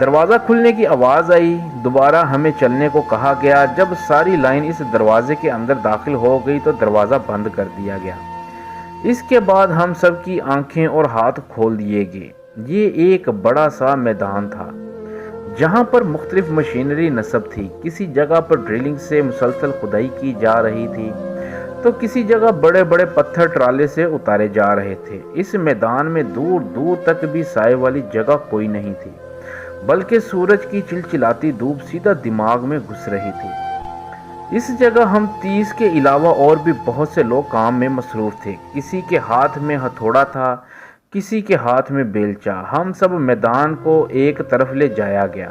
دروازہ کھلنے کی آواز آئی، دوبارہ ہمیں چلنے کو کہا گیا۔ جب ساری لائن اس دروازے کے اندر داخل ہو گئی تو دروازہ بند کر دیا گیا۔ اس کے بعد ہم سب کی آنکھیں اور ہاتھ کھول دیے گئے۔ یہ ایک بڑا سا میدان تھا جہاں پر مختلف مشینری نصب تھی۔ کسی جگہ پر ڈرلنگ سے مسلسل کھدائی کی جا رہی تھی تو کسی جگہ بڑے بڑے پتھر ٹرالے سے اتارے جا رہے تھے۔ اس میدان میں دور دور تک بھی سائے والی جگہ کوئی نہیں تھی، بلکہ سورج کی چلچلاتی دھوپ سیدھا دماغ میں گھس رہی تھی۔ اس جگہ ہم 30 کے علاوہ اور بھی بہت سے لوگ کام میں مصروف تھے۔ کسی کے ہاتھ میں ہتھوڑا تھا، کسی کے ہاتھ میں بیلچا۔ ہم سب میدان کو ایک طرف لے جایا گیا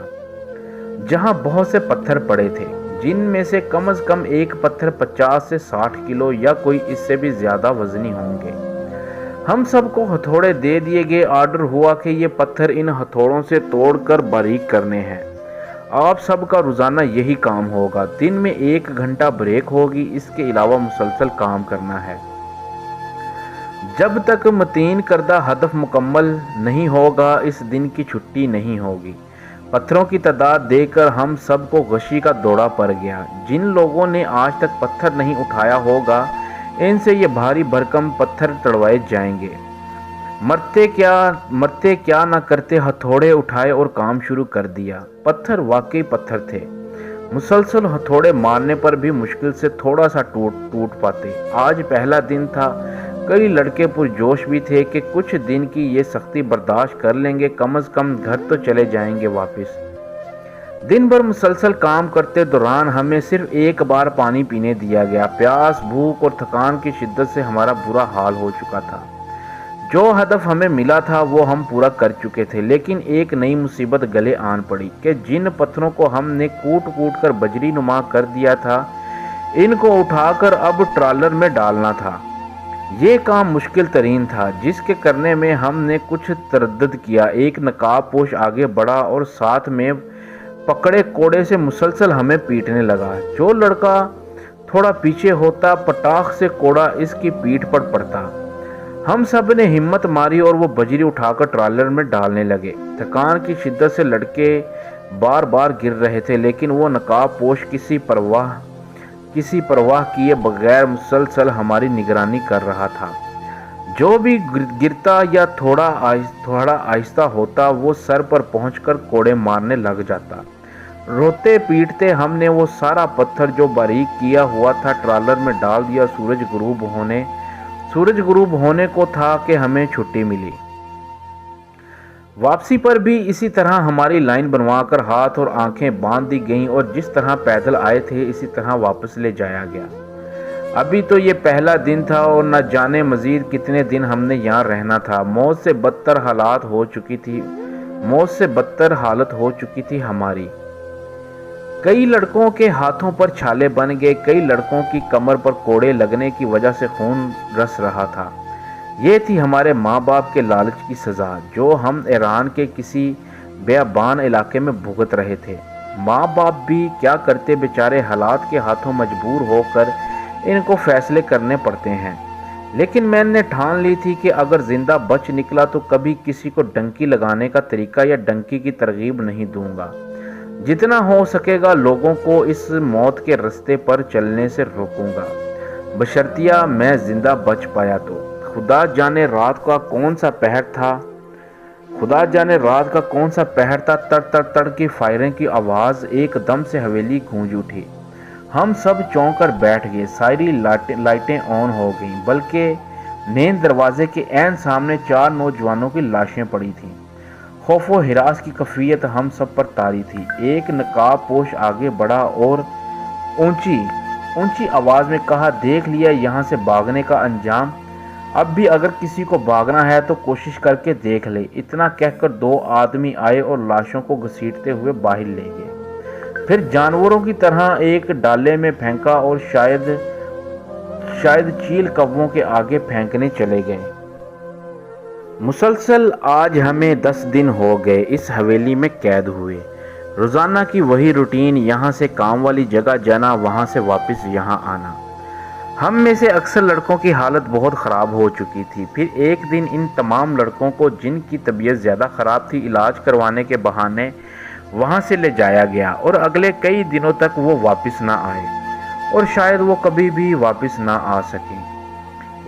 جہاں بہت سے پتھر پڑے تھے، جن میں سے کم از کم ایک پتھر 50 سے 60 کلو یا کوئی اس سے بھی زیادہ وزنی ہوں گے۔ ہم سب کو ہتھوڑے دے دیے گئے۔ آرڈر ہوا کہ یہ پتھر ان ہتھوڑوں سے توڑ کر باریک کرنے ہیں۔ آپ سب کا روزانہ یہی کام ہوگا۔ دن میں 1 گھنٹہ بریک ہوگی، اس کے علاوہ مسلسل کام کرنا ہے۔ جب تک متعین کردہ ہدف مکمل نہیں ہوگا اس دن کی چھٹی نہیں ہوگی۔ پتھروں کی تعداد دیکھ کر ہم سب کو غشی کا دورہ پڑ گیا۔ جن لوگوں نے آج تک پتھر نہیں اٹھایا ہوگا ان سے یہ بھاری بھرکم پتھر تڑوائے جائیں گے۔ مرتے کیا نہ کرتے، ہتھوڑے اٹھائے اور کام شروع کر دیا۔ پتھر واقعی پتھر تھے۔ مسلسل ہتھوڑے مارنے پر بھی مشکل سے تھوڑا سا ٹوٹ پاتے۔ آج پہلا دن تھا۔ کئی لڑکے پرجوش بھی تھے کہ کچھ دن کی یہ سختی برداشت کر لیں گے، کم از کم گھر تو چلے جائیں گے واپس۔ دن بھر مسلسل کام کرتے دوران ہمیں صرف ایک بار پانی پینے دیا گیا۔ پیاس، بھوک اور تھکان کی شدت سے ہمارا برا حال ہو چکا تھا۔ جو ہدف ہمیں ملا تھا وہ ہم پورا کر چکے تھے، لیکن ایک نئی مصیبت گلے آن پڑی کہ جن پتھروں کو ہم نے کوٹ کر بجری نما کر دیا تھا، ان کو اٹھا کر اب ٹرالر میں ڈالنا تھا۔ یہ کام مشکل ترین تھا، جس کے کرنے میں ہم نے کچھ تردد کیا۔ ایک نقاب پوش آگے بڑھا اور ساتھ میں پکڑے کوڑے سے مسلسل ہمیں پیٹنے لگا۔ جو لڑکا تھوڑا پیچھے ہوتا، پٹاخ سے کوڑا اس کی پیٹھ پر پڑتا۔ ہم سب نے ہمت ماری اور وہ بجری اٹھا کر ٹرالر میں ڈالنے لگے۔ تھکان کی شدت سے لڑکے بار بار گر رہے تھے، لیکن وہ نقاب پوش کسی پرواہ کیے بغیر مسلسل ہماری نگرانی کر رہا تھا۔ جو بھی گرتا یا تھوڑا آہستہ ہوتا وہ سر پر پہنچ کر کوڑے مارنے لگ جاتا۔ روتے پیٹتے ہم نے وہ سارا پتھر جو باریک کیا ہوا تھا ٹرالر میں ڈال دیا۔ سورج غروب ہونے کو تھا کہ ہمیں چھٹی ملی۔ واپسی پر بھی اسی طرح ہماری لائن بنوا کر ہاتھ اور آنکھیں باندھ دی گئیں اور جس طرح پیدل آئے تھے اسی طرح واپس لے جایا گیا۔ ابھی تو یہ پہلا دن تھا اور نہ جانے مزید کتنے دن ہم نے یہاں رہنا تھا۔ موت سے بدتر حالت ہو چکی تھی ہماری۔ کئی لڑکوں کے ہاتھوں پر چھالے بن گئے، کئی لڑکوں کی کمر پر کوڑے لگنے کی وجہ سے خون رس رہا تھا۔ یہ تھی ہمارے ماں باپ کے لالچ کی سزا، جو ہم ایران کے کسی بیابان علاقے میں بھگت رہے تھے۔ ماں باپ بھی کیا کرتے بیچارے، حالات کے ہاتھوں مجبور ہو کر ان کو فیصلے کرنے پڑتے ہیں۔ لیکن میں نے ٹھان لی تھی کہ اگر زندہ بچ نکلا تو کبھی کسی کو ڈنکی لگانے کا طریقہ یا ڈنکی کی ترغیب نہیں دوں گا۔ جتنا ہو سکے گا لوگوں کو اس موت کے رستے پر چلنے سے روکوں گا، بشرطیہ میں زندہ بچ پایا تو۔ خدا جانے رات کا کون سا پہر تھا، تڑ کی فائرنگ کی آواز ایک دم سے حویلی گونج اٹھی۔ ہم سب چونک کر بیٹھ گئے۔ ساری لائٹیں آن ہو گئیں، بلکہ مین دروازے کے عین سامنے 4 نوجوانوں کی لاشیں پڑی تھیں۔ خوف و ہراس کی کیفیت ہم سب پر طاری تھی۔ ایک نقاب پوش آگے بڑھا اور اونچی آواز میں کہا، دیکھ لیا یہاں سے بھاگنے کا انجام؟ اب بھی اگر کسی کو بھاگنا ہے تو کوشش کر کے دیکھ لے۔ اتنا کہہ کر 2 آدمی آئے اور لاشوں کو گھسیٹتے ہوئے باہر لے گئے، پھر جانوروں کی طرح ایک ڈالے میں پھینکا اور شاید چیل کووں کے آگے پھینکنے چلے گئے۔ مسلسل آج ہمیں 10 دن ہو گئے اس حویلی میں قید ہوئے۔ روزانہ کی وہی روٹین، یہاں سے کام والی جگہ جانا، وہاں سے واپس یہاں آنا۔ ہم میں سے اکثر لڑکوں کی حالت بہت خراب ہو چکی تھی۔ پھر ایک دن ان تمام لڑکوں کو، جن کی طبیعت زیادہ خراب تھی، علاج کروانے کے بہانے وہاں سے لے جایا گیا اور اگلے کئی دنوں تک وہ واپس نہ آئے اور شاید وہ کبھی بھی واپس نہ آ سکے۔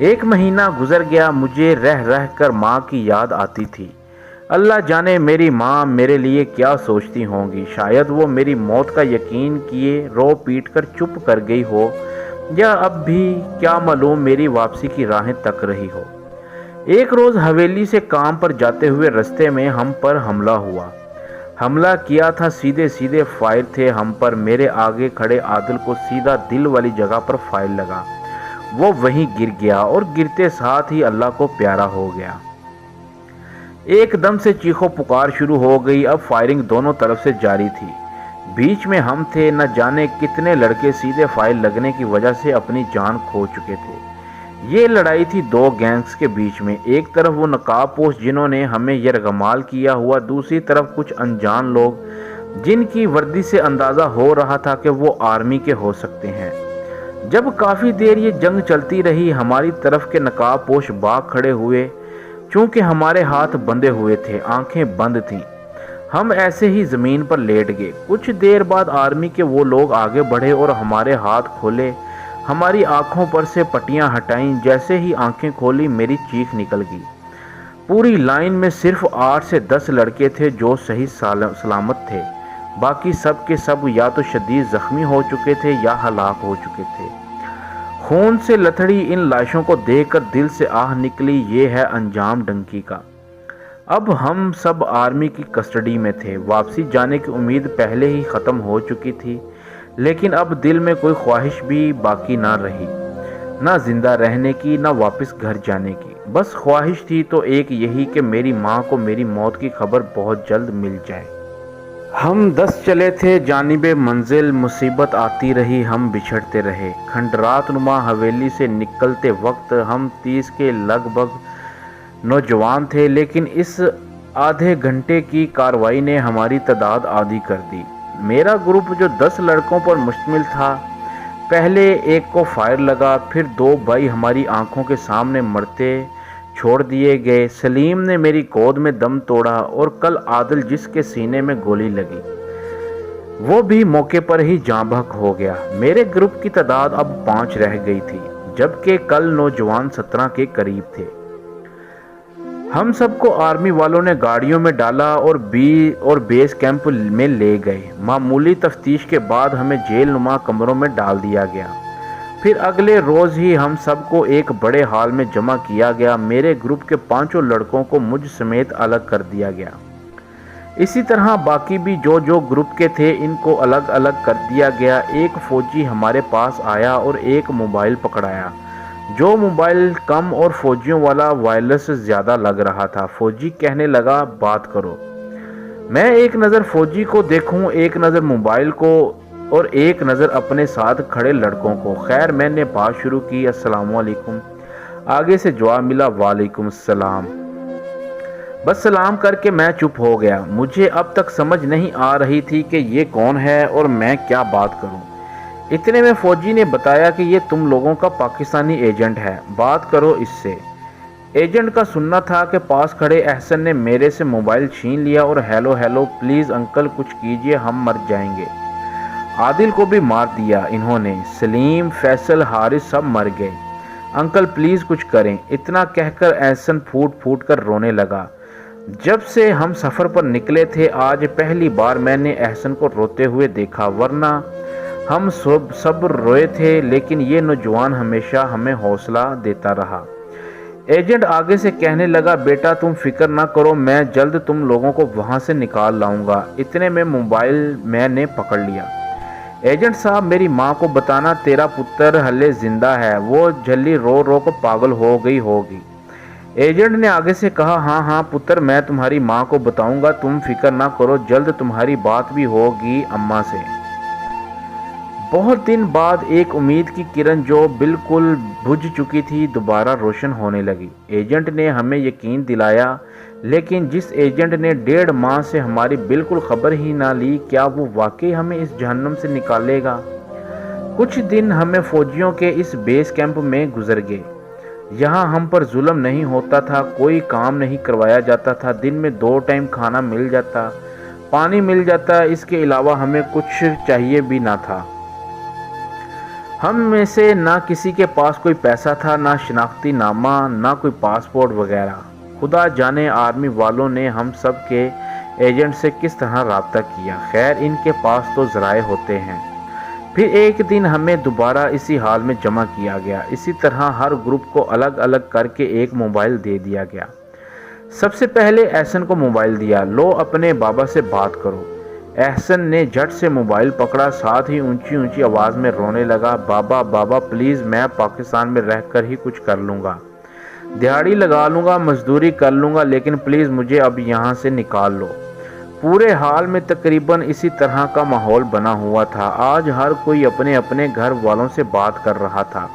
1 مہینہ گزر گیا، مجھے رہ رہ کر ماں کی یاد آتی تھی۔ اللہ جانے میری ماں میرے لیے کیا سوچتی ہوں گی، شاید وہ میری موت کا یقین کیے رو پیٹ کر چپ کر گئی ہو، یا اب بھی کیا معلوم میری واپسی کی راہیں تک رہی ہو۔ ایک روز حویلی سے کام پر جاتے ہوئے رستے میں ہم پر حملہ ہوا۔ حملہ کیا تھا، سیدھے سیدھے فائر تھے ہم پر۔ میرے آگے کھڑے عادل کو سیدھا دل والی جگہ پر فائر لگا، وہ وہیں گر گیا اور گرتے ساتھ ہی اللہ کو پیارا ہو گیا۔ ایک دم سے چیخو پکار شروع ہو گئی۔ اب فائرنگ دونوں طرف سے جاری تھی، بیچ میں ہم تھے۔ نہ جانے کتنے لڑکے سیدھے فائر لگنے کی وجہ سے اپنی جان کھو چکے تھے۔ یہ لڑائی تھی 2 گینگز کے بیچ میں، ایک طرف وہ نقاب پوش جنہوں نے ہمیں یرغمال کیا ہوا، دوسری طرف کچھ انجان لوگ جن کی وردی سے اندازہ ہو رہا تھا کہ وہ آرمی کے ہو سکتے ہیں۔ جب کافی دیر یہ جنگ چلتی رہی، ہماری طرف کے نقاب پوش بھاگ کھڑے ہوئے۔ چونکہ ہمارے ہاتھ بندھے ہوئے تھے، آنکھیں بند تھیں، ہم ایسے ہی زمین پر لیٹ گئے۔ کچھ دیر بعد آرمی کے وہ لوگ آگے بڑھے اور ہمارے ہاتھ کھولے، ہماری آنکھوں پر سے پٹیاں ہٹائیں۔ جیسے ہی آنکھیں کھولی میری چیخ نکل گئی۔ پوری لائن میں صرف 8 سے 10 لڑکے تھے جو صحیح سلامت تھے، باقی سب کے سب یا تو شدید زخمی ہو چکے تھے یا ہلاک ہو چکے تھے۔ خون سے لتھڑی ان لاشوں کو دیکھ کر دل سے آہ نکلی، یہ ہے انجام ڈنکی کا۔ اب ہم سب آرمی کی کسٹڈی میں تھے۔ واپسی جانے کی امید پہلے ہی ختم ہو چکی تھی، لیکن اب دل میں کوئی خواہش بھی باقی نہ رہی، نہ زندہ رہنے کی نہ واپس گھر جانے کی۔ بس خواہش تھی تو ایک یہی کہ میری ماں کو میری موت کی خبر بہت جلد مل جائے۔ ہم 10 چلے تھے جانب منزل، مصیبت آتی رہی، ہم بچھڑتے رہے۔ کھنڈرات نما حویلی سے نکلتے وقت ہم 30 کے لگ بھگ نوجوان تھے، لیکن اس آدھے گھنٹے کی کارروائی نے ہماری تعداد آدھی کر دی۔ میرا گروپ جو 10 لڑکوں پر مشتمل تھا، پہلے ایک کو فائر لگا، پھر 2 بھائی ہماری آنکھوں کے سامنے مرتے چھوڑ دیے گئے۔ سلیم نے میری گود میں دم توڑا اور کل عادل جس کے سینے میں گولی لگی وہ بھی موقع پر ہی جاں بحق ہو گیا۔ میرے گروپ کی تعداد اب 5 رہ گئی تھی، جبکہ کل نوجوان 17 کے قریب تھے۔ ہم سب کو آرمی والوں نے گاڑیوں میں ڈالا اور بیس کیمپ میں لے گئے۔ معمولی تفتیش کے بعد ہمیں جیل نما کمروں میں ڈال دیا گیا۔ پھر اگلے روز ہی ہم سب کو ایک بڑے ہال میں جمع کیا گیا۔ میرے گروپ کے 5 لڑکوں کو مجھ سمیت الگ کر دیا گیا۔ اسی طرح باقی بھی جو گروپ کے تھے ان کو الگ الگ کر دیا گیا۔ ایک فوجی ہمارے پاس آیا اور ایک موبائل پکڑایا، جو موبائل کم اور فوجیوں والا وائرلیس زیادہ لگ رہا تھا۔ فوجی کہنے لگا بات کرو۔ میں ایک نظر فوجی کو دیکھوں، ایک نظر موبائل کو اور ایک نظر اپنے ساتھ کھڑے لڑکوں کو۔ خیر میں نے بات شروع کی، السلام علیکم۔ آگے سے جواب ملا، وعلیکم السلام۔ بس سلام کر کے میں چپ ہو گیا۔ مجھے اب تک سمجھ نہیں آ رہی تھی کہ یہ کون ہے اور میں کیا بات کروں۔ اتنے میں فوجی نے بتایا کہ یہ تم لوگوں کا پاکستانی ایجنٹ ہے، بات کرو اس سے۔ ایجنٹ کا سننا تھا کہ پاس کھڑے احسن نے میرے سے موبائل چھین لیا اور ہیلو ہیلو پلیز انکل کچھ کیجئے ہم مر جائیں گے۔ عادل کو بھی مار دیا انہوں نے، سلیم، فیصل، حارث سب مر گئے۔ انکل پلیز کچھ کریں۔ اتنا کہہ کر احسن پھوٹ پھوٹ کر رونے لگا۔ جب سے ہم سفر پر نکلے تھے آج پہلی بار میں نے احسن کو روتے ہوئے دیکھا، ورنہ ہم سب روئے تھے، لیکن یہ نوجوان ہمیشہ ہمیں حوصلہ دیتا رہا۔ ایجنٹ آگے سے کہنے لگا، بیٹا تم فکر نہ کرو، میں جلد تم لوگوں کو وہاں سے نکال لاؤں گا۔ اتنے میں موبائل میں نے پکڑ لیا۔ ایجنٹ صاحب میری ماں کو بتانا تیرا پتر ہلے زندہ ہے، وہ جھلی رو رو کو پاگل ہو گئی ہوگی۔ ایجنٹ نے آگے سے کہا، ہاں پتر میں تمہاری ماں کو بتاؤں گا، تم فکر نہ کرو، جلد تمہاری بات بھی ہوگی اماں سے۔ بہت دن بعد ایک امید کی کرن جو بالکل بجھ چکی تھی دوبارہ روشن ہونے لگی۔ ایجنٹ نے ہمیں یقین دلایا، لیکن جس ایجنٹ نے 1.5 ماہ سے ہماری بالکل خبر ہی نہ لی، کیا وہ واقعی ہمیں اس جہنم سے نکالے گا؟ کچھ دن ہمیں فوجیوں کے اس بیس کیمپ میں گزر گئے۔ یہاں ہم پر ظلم نہیں ہوتا تھا، کوئی کام نہیں کروایا جاتا تھا، دن میں 2 ٹائم کھانا مل جاتا، پانی مل جاتا، اس کے علاوہ ہمیں کچھ چاہیے بھی نہ تھا۔ ہم میں سے نہ کسی کے پاس کوئی پیسہ تھا، نہ شناختی نامہ، نہ کوئی پاسپورٹ وغیرہ۔ خدا جانے آرمی والوں نے ہم سب کے ایجنٹ سے کس طرح رابطہ کیا۔ خیر، ان کے پاس تو ذرائع ہوتے ہیں۔ پھر ایک دن ہمیں دوبارہ اسی حال میں جمع کیا گیا۔ اسی طرح ہر گروپ کو الگ الگ کر کے ایک موبائل دے دیا گیا۔ سب سے پہلے احسن کو موبائل دیا۔ لو اپنے بابا سے بات کرو۔ احسن نے جھٹ سے موبائل پکڑا، ساتھ ہی اونچی اونچی آواز میں رونے لگا، بابا بابا پلیز، میں پاکستان میں رہ کر ہی کچھ کر لوں گا، دیہڑی لگا لوں گا، مزدوری کر لوں گا، لیکن پلیز مجھے اب یہاں سے نکال لو۔ پورے حال میں تقریباً اسی طرح کا ماحول بنا ہوا تھا۔ آج ہر کوئی اپنے اپنے گھر والوں سے بات کر رہا تھا۔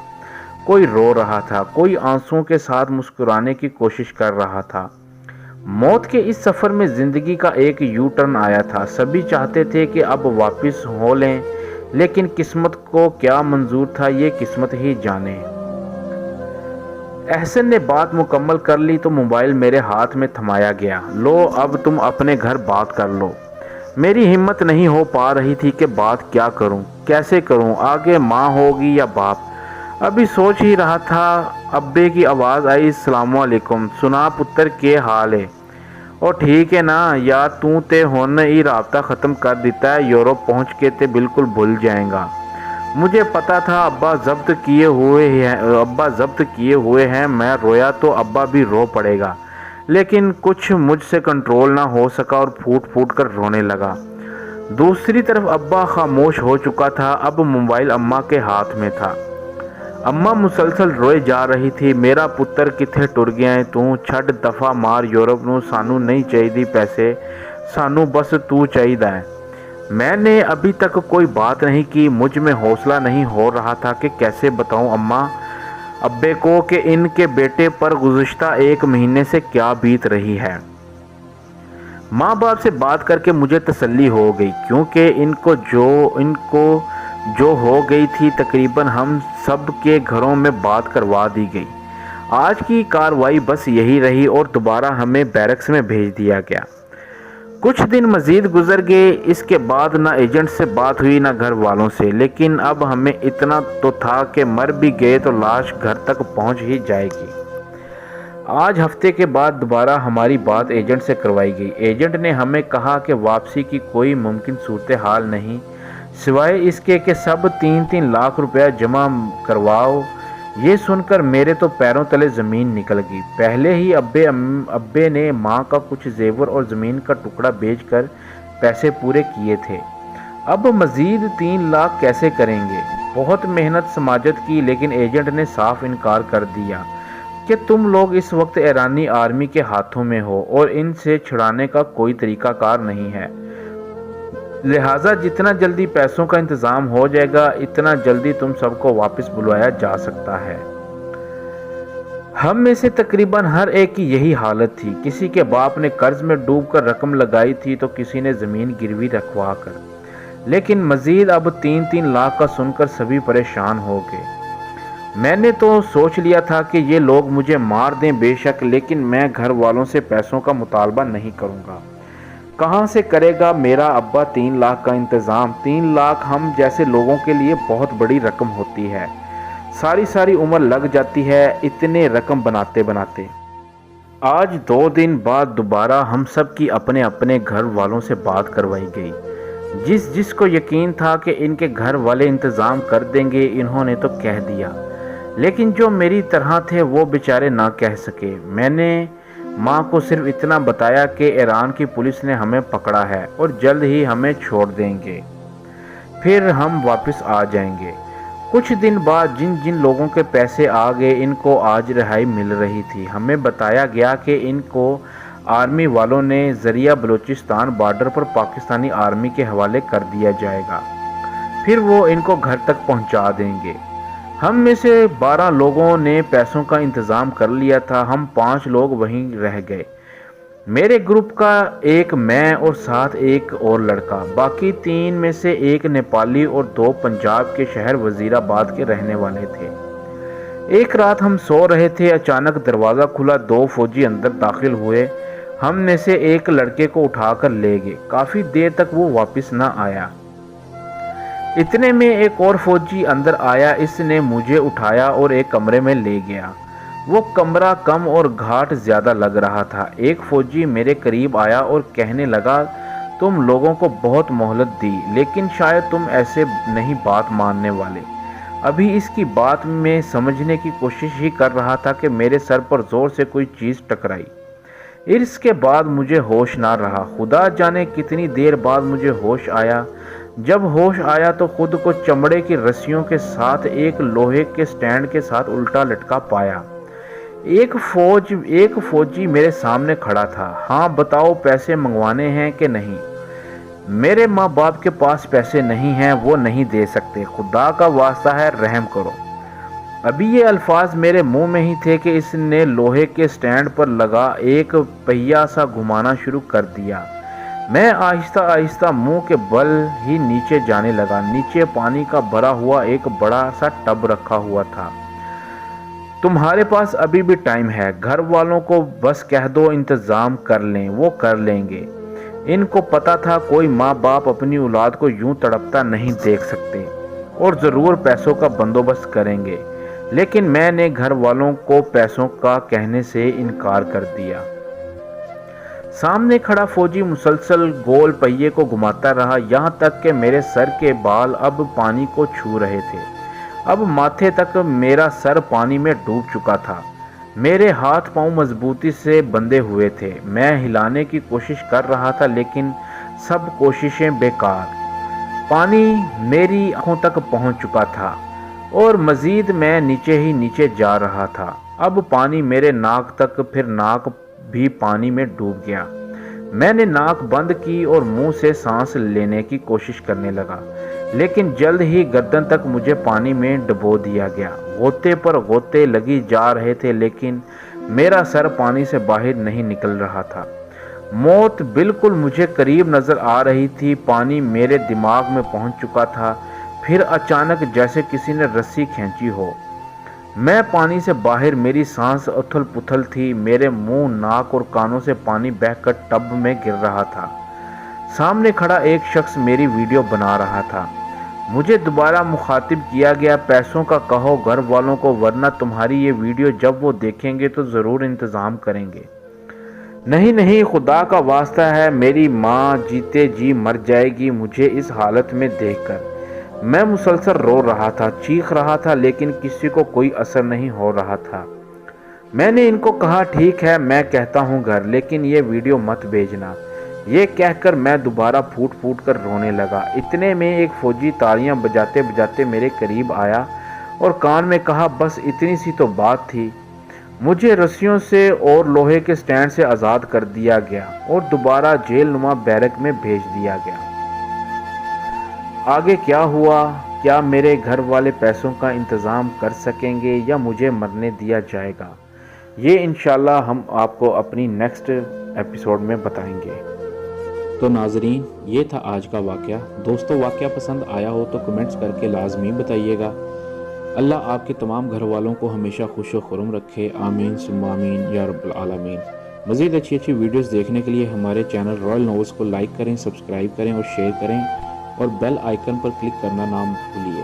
کوئی رو رہا تھا، کوئی آنسوؤں کے ساتھ مسکرانے کی کوشش کر رہا تھا۔ موت کے اس سفر میں زندگی کا ایک یو ٹرن آیا تھا۔ سبھی چاہتے تھے کہ اب واپس ہو لیں، لیکن قسمت کو کیا منظور تھا یہ قسمت ہی جانے۔ احسن نے بات مکمل کر لی تو موبائل میرے ہاتھ میں تھمایا گیا۔ لو اب تم اپنے گھر بات کر لو۔ میری ہمت نہیں ہو پا رہی تھی کہ بات کیا کروں، کیسے کروں، آگے ماں ہوگی یا باپ۔ ابھی سوچ ہی رہا تھا، ابے کی آواز آئی، السلام علیکم، سنا پتر کے حال ہے؟ اور ٹھیک ہے نا یا تو تے ہن ہی رابطہ ختم کر دیتا ہے، یورپ پہنچ کے تے بالکل بھول جائیں گا۔ مجھے پتا تھا ابا ضبط کیے ہوئے ہیں۔ میں رویا تو ابا بھی رو پڑے گا، لیکن کچھ مجھ سے کنٹرول نہ ہو سکا اور پھوٹ پھوٹ کر رونے لگا۔ دوسری طرف ابا خاموش ہو چکا تھا۔ اب موبائل اماں کے ہاتھ میں تھا۔ اماں مسلسل روئے جا رہی تھی، میرا پتر کتھے ٹر گیا ہے تو، چھڈ دفعہ مار یورپ نو، سانو نہیں چاہیے پیسے، سانو بس تو چاہیے ہے۔ میں نے ابھی تک کوئی بات نہیں کی۔ مجھ میں حوصلہ نہیں ہو رہا تھا کہ کیسے بتاؤں اماں ابے کو کہ ان کے بیٹے پر گزشتہ ایک مہینے سے کیا بیت رہی ہے۔ ماں باپ سے بات کر کے مجھے تسلی ہو گئی، کیونکہ ان کو جو ہو گئی تھی تقریباً ہم سب کے گھروں میں بات کروا دی گئی۔ آج کی کارروائی بس یہی رہی اور دوبارہ ہمیں بیرکس میں بھیج دیا گیا۔ کچھ دن مزید گزر گئے، اس کے بعد نہ ایجنٹ سے بات ہوئی نہ گھر والوں سے، لیکن اب ہمیں اتنا تو تھا کہ مر بھی گئے تو لاش گھر تک پہنچ ہی جائے گی۔ آج ہفتے کے بعد دوبارہ ہماری بات ایجنٹ سے کروائی گئی۔ ایجنٹ نے ہمیں کہا کہ واپسی کی کوئی ممکن صورتحال نہیں، سوائے اس کے کہ سب 3-3 لاکھ روپے جمع کرواؤ۔ یہ سن کر میرے تو پیروں تلے زمین نکل گئی۔ پہلے ہی ابے نے ماں کا کچھ زیور اور زمین کا ٹکڑا بیچ کر پیسے پورے کیے تھے، اب مزید 3 لاکھ کیسے کریں گے؟ بہت محنت سماجت کی، لیکن ایجنٹ نے صاف انکار کر دیا کہ تم لوگ اس وقت ایرانی آرمی کے ہاتھوں میں ہو اور ان سے چھڑانے کا کوئی طریقہ کار نہیں ہے، لہٰذا جتنا جلدی پیسوں کا انتظام ہو جائے گا اتنا جلدی تم سب کو واپس بلوایا جا سکتا ہے۔ ہم میں سے تقریباً ہر ایک کی یہی حالت تھی۔ کسی کے باپ نے قرض میں ڈوب کر رقم لگائی تھی تو کسی نے زمین گروی رکھوا کر، لیکن مزید اب 3-3 لاکھ کا سن کر سبھی پریشان ہو گئے۔ میں نے تو سوچ لیا تھا کہ یہ لوگ مجھے مار دیں بے شک، لیکن میں گھر والوں سے پیسوں کا مطالبہ نہیں کروں گا۔ کہاں سے کرے گا میرا ابا 3 لاکھ کا انتظام؟ 3 لاکھ ہم جیسے لوگوں کے لیے بہت بڑی رقم ہوتی ہے، ساری عمر لگ جاتی ہے اتنے رقم بناتے بناتے۔ آج 2 دن بعد دوبارہ ہم سب کی اپنے اپنے گھر والوں سے بات کروائی گئی۔ جس کو یقین تھا کہ ان کے گھر والے انتظام کر دیں گے، انہوں نے تو کہہ دیا، لیکن جو میری طرح تھے وہ بیچارے نہ کہہ سکے۔ میں نے ماں کو صرف اتنا بتایا کہ ایران کی پولیس نے ہمیں پکڑا ہے اور جلد ہی ہمیں چھوڑ دیں گے، پھر ہم واپس آ جائیں گے۔ کچھ دن بعد جن لوگوں کے پیسے آ گئے ان کو آج رہائی مل رہی تھی۔ ہمیں بتایا گیا کہ ان کو آرمی والوں نے ذریعہ بلوچستان بارڈر پر پاکستانی آرمی کے حوالے کر دیا جائے گا، پھر وہ ان کو گھر تک پہنچا دیں گے۔ ہم میں سے 12 لوگوں نے پیسوں کا انتظام کر لیا تھا، ہم 5 لوگ وہیں رہ گئے۔ میرے گروپ کا ایک میں اور ساتھ ایک اور لڑکا، باقی 3 میں سے ایک نیپالی اور 2 پنجاب کے شہر وزیر آباد کے رہنے والے تھے۔ ایک رات ہم سو رہے تھے، اچانک دروازہ کھلا، 2 فوجی اندر داخل ہوئے۔ ہم میں سے ایک لڑکے کو اٹھا کر لے گئے۔ کافی دیر تک وہ واپس نہ آیا۔ اتنے میں ایک اور فوجی اندر آیا۔ اس نے مجھے اٹھایا اور ایک کمرے میں لے گیا۔ وہ کمرہ کم اور گھاٹ زیادہ لگ رہا تھا۔ ایک فوجی میرے قریب آیا اور کہنے لگا، تم لوگوں کو بہت مہلت دی، لیکن شاید تم ایسے نہیں بات ماننے والے۔ ابھی اس کی بات میں سمجھنے کی کوشش ہی کر رہا تھا کہ میرے سر پر زور سے کوئی چیز ٹکرائی۔ اس کے بعد مجھے ہوش نہ رہا۔ خدا جانے کتنی دیر بعد مجھے ہوش آیا۔ جب ہوش آیا تو خود کو چمڑے کی رسیوں کے ساتھ ایک لوہے کے سٹینڈ کے ساتھ الٹا لٹکا پایا۔ ایک فوجی میرے سامنے کھڑا تھا۔ ہاں بتاؤ، پیسے منگوانے ہیں کہ نہیں؟ میرے ماں باپ کے پاس پیسے نہیں ہیں، وہ نہیں دے سکتے، خدا کا واسطہ ہے رحم کرو۔ ابھی یہ الفاظ میرے منہ میں ہی تھے کہ اس نے لوہے کے سٹینڈ پر لگا ایک پہیا سا گھمانا شروع کر دیا۔ میں آہستہ آہستہ منہ کے بل ہی نیچے جانے لگا۔ نیچے پانی کا بھرا ہوا ایک بڑا سا ٹب رکھا ہوا تھا۔ تمہارے پاس ابھی بھی ٹائم ہے، گھر والوں کو بس کہہ دو انتظام کر لیں، وہ کر لیں گے۔ ان کو پتا تھا کوئی ماں باپ اپنی اولاد کو یوں تڑپتا نہیں دیکھ سکتے اور ضرور پیسوں کا بندوبست کریں گے، لیکن میں نے گھر والوں کو پیسوں کا کہنے سے انکار کر دیا۔ سامنے کھڑا فوجی مسلسل گول پہیے کو گھماتا رہا، یہاں تک کہ میرے سر کے بال اب پانی کو چھو رہے تھے۔ اب ماتھے تک میرا سر پانی میں ڈوب چکا تھا۔ میرے ہاتھ پاؤں مضبوطی سے بندھے ہوئے تھے۔ میں ہلانے کی کوشش کر رہا تھا لیکن سب کوششیں بیکار۔ پانی میری آنکھوں تک پہنچ چکا تھا اور مزید میں نیچے ہی نیچے جا رہا تھا۔ اب پانی میرے ناک تک، پھر ناک بھی پانی میں ڈوب گیا۔ میں نے ناک بند کی اور منہ سے سانس لینے کی کوشش کرنے لگا، لیکن جلد ہی گردن تک مجھے پانی میں ڈبو دیا گیا۔ غوطے پر غوطے لگی جا رہے تھے لیکن میرا سر پانی سے باہر نہیں نکل رہا تھا۔ موت بالکل مجھے قریب نظر آ رہی تھی۔ پانی میرے دماغ میں پہنچ چکا تھا۔ پھر اچانک جیسے کسی نے رسی کھینچی ہو، میں پانی سے باہر، میری سانس اتھل پتھل تھی۔ میرے منہ، ناک اور کانوں سے پانی بہہ کر ٹب میں گر رہا تھا۔ سامنے کھڑا ایک شخص میری ویڈیو بنا رہا تھا۔ مجھے دوبارہ مخاطب کیا گیا، پیسوں کا کہو گھر والوں کو، ورنہ تمہاری یہ ویڈیو جب وہ دیکھیں گے تو ضرور انتظام کریں گے۔ نہیں نہیں، خدا کا واسطہ ہے، میری ماں جیتے جی مر جائے گی مجھے اس حالت میں دیکھ کر۔ میں مسلسل رو رہا تھا، چیخ رہا تھا، لیکن کسی کو کوئی اثر نہیں ہو رہا تھا۔ میں نے ان کو کہا، ٹھیک ہے میں کہتا ہوں گھر، لیکن یہ ویڈیو مت بھیجنا۔ یہ کہہ کر میں دوبارہ پھوٹ پھوٹ کر رونے لگا۔ اتنے میں ایک فوجی تالیاں بجاتے بجاتے میرے قریب آیا اور کان میں کہا، بس اتنی سی تو بات تھی۔ مجھے رسیوں سے اور لوہے کے سٹینڈ سے آزاد کر دیا گیا اور دوبارہ جیل نما بیرک میں بھیج دیا گیا۔ آگے کیا ہوا؟ کیا میرے گھر والے پیسوں کا انتظام کر سکیں گے یا مجھے مرنے دیا جائے گا؟ یہ انشاءاللہ ہم آپ کو اپنی نیکسٹ ایپیسوڈ میں بتائیں گے۔ تو ناظرین، یہ تھا آج کا واقعہ۔ دوستو، واقعہ پسند آیا ہو تو کمنٹس کر کے لازمی بتائیے گا۔ اللہ آپ کے تمام گھر والوں کو ہمیشہ خوش و خرم رکھے، آمین ثم آمین یا رب العالمین۔ مزید اچھی ویڈیوز دیکھنے کے لیے ہمارے چینل رائل نوویلز کو لائک کریں، سبسکرائب کریں اور شیئر کریں اور بیل آئیکن پر کلک کرنا نہ بھولیے۔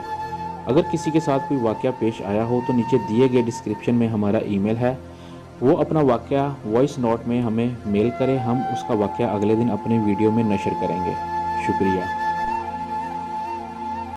اگر کسی کے ساتھ کوئی واقعہ پیش آیا ہو تو نیچے دیے گئے ڈسکرپشن میں ہمارا ای میل ہے، وہ اپنا واقعہ وائس نوٹ میں ہمیں میل کرے، ہم اس کا واقعہ اگلے دن اپنے ویڈیو میں نشر کریں گے۔ شکریہ۔